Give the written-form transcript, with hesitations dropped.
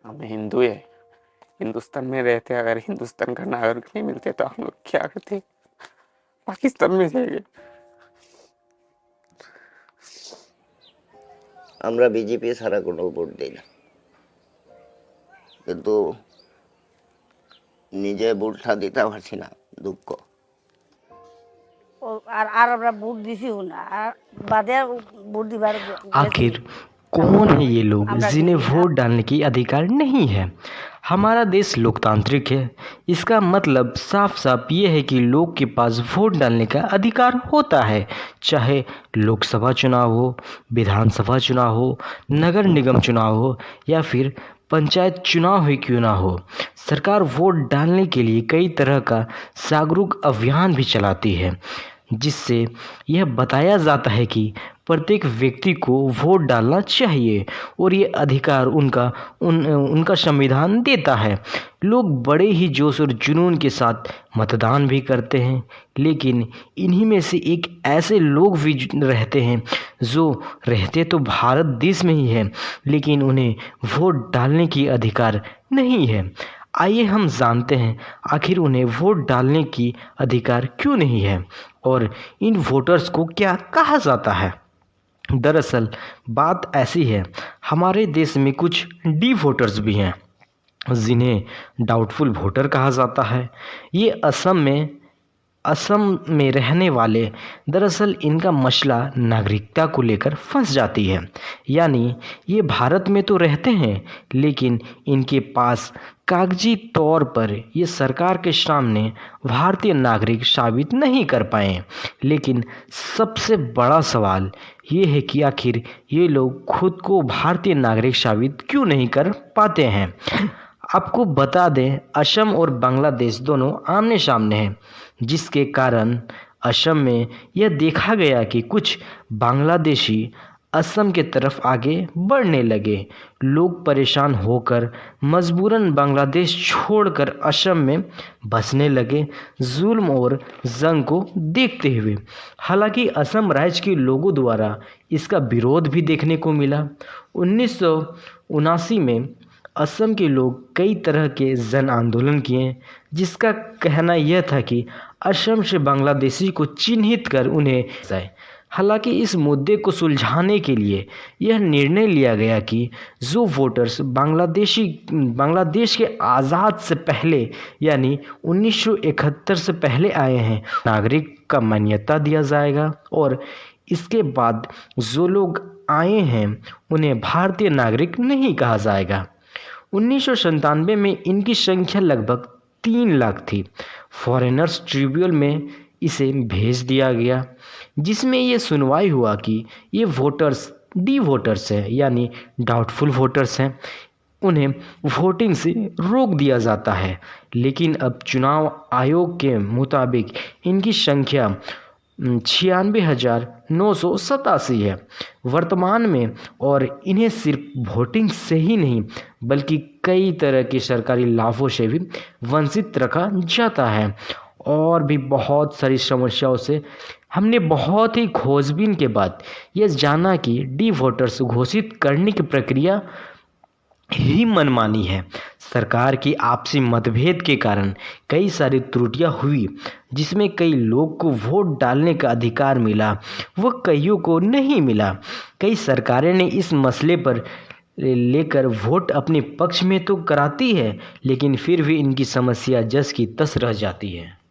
हम हिंदू है, हिंदुस्तान में रहते, अगर हिंदुस्तान का नागरिक नहीं मिलते तो हम लोग क्या करते? पाकिस्तान में जाएंगे। আমরা বিজেপি ছাড়া কোনো ভোট দিই না, কিন্তু নিজে ভোটটা দিতে পারছি না, দুঃখ। আর আর আমরা ভোট দিছিও না, আর বাদে ভোট দিবার आखिर कौन है ये लोग जिन्हें वोट डालने की अधिकार नहीं है। हमारा देश लोकतांत्रिक है, इसका मतलब साफ साफ ये है कि लोग के पास वोट डालने का अधिकार होता है, चाहे लोकसभा चुनाव हो, विधानसभा चुनाव हो, नगर निगम चुनाव हो या फिर पंचायत चुनाव ही क्यों ना हो। सरकार वोट डालने के लिए कई तरह का जागरूक अभियान भी चलाती है, जिससे यह बताया जाता है कि प्रत्येक व्यक्ति को वोट डालना चाहिए और ये अधिकार उनका संविधान देता है। लोग बड़े ही जोश और जुनून के साथ मतदान भी करते हैं, लेकिन इन्हीं में से एक ऐसे लोग भी रहते हैं जो रहते तो भारत देश में ही है, लेकिन उन्हें वोट डालने की अधिकार नहीं है। आइए हम जानते हैं आखिर उन्हें वोट डालने की अधिकार क्यों नहीं है और इन वोटर्स को क्या कहा जाता है। दरअसल बात ऐसी है, हमारे देश में कुछ डी वोटर्स भी हैं जिन्हें डाउटफुल वोटर कहा जाता है। ये असम में रहने वाले, दरअसल इनका मसला नागरिकता को लेकर फंस जाती है, यानी ये भारत में तो रहते हैं लेकिन इनके पास कागजी तौर पर ये सरकार के सामने भारतीय नागरिक साबित नहीं कर पाए। लेकिन सबसे बड़ा सवाल ये है कि आखिर ये लोग खुद को भारतीय नागरिक साबित क्यों नहीं कर पाते हैं। आपको बता दें, असम और बांग्लादेश दोनों आमने सामने हैं, जिसके कारण असम में यह देखा गया कि कुछ बांग्लादेशी असम के तरफ आगे बढ़ने लगे। लोग परेशान होकर मजबूरन बांग्लादेश छोड़कर असम में बसने लगे, जुल्म और जंग को देखते हुए। हालांकि असम राज्य के लोगों द्वारा इसका विरोध भी देखने को मिला। 1979 में असम के लोग कई तरह के जन आंदोलन किए, जिसका कहना यह था कि असम से बांग्लादेशी को चिन्हित कर उन्हें जाए। हालांकि इस मुद्दे को सुलझाने के लिए यह निर्णय लिया गया कि जो वोटर्स बांग्लादेश के आज़ाद से पहले यानी 1971 से पहले आए हैं, नागरिक का मान्यता दिया जाएगा और इसके बाद जो लोग आए हैं उन्हें भारतीय नागरिक नहीं कहा जाएगा। 1997 में इनकी संख्या लगभग 3 लाख थी। फॉरेनर्स ट्रिब्यूनल में इसे भेज दिया गया, जिसमें ये सुनवाई हुआ कि ये वोटर्स डी वोटर्स हैं, यानी डाउटफुल वोटर्स हैं, उन्हें वोटिंग से रोक दिया जाता है। लेकिन अब चुनाव आयोग के मुताबिक इनकी संख्या 96,987 है वर्तमान में, और इन्हें सिर्फ वोटिंग से ही नहीं बल्कि कई तरह के सरकारी लाभों से भी वंचित रखा जाता है और भी बहुत सारी समस्याओं से। हमने बहुत ही खोजबीन के बाद यह जाना कि डी वोटर्स घोषित करने की प्रक्रिया ही मनमानी है। सरकार की आपसी मतभेद के कारण कई सारी त्रुटियां हुई, जिसमें कई लोग को वोट डालने का अधिकार मिला, वह कईयों को नहीं मिला। कई सरकारें ने इस मसले पर लेकर वोट अपने पक्ष में तो कराती है, लेकिन फिर भी इनकी समस्या जस की तस रह जाती है।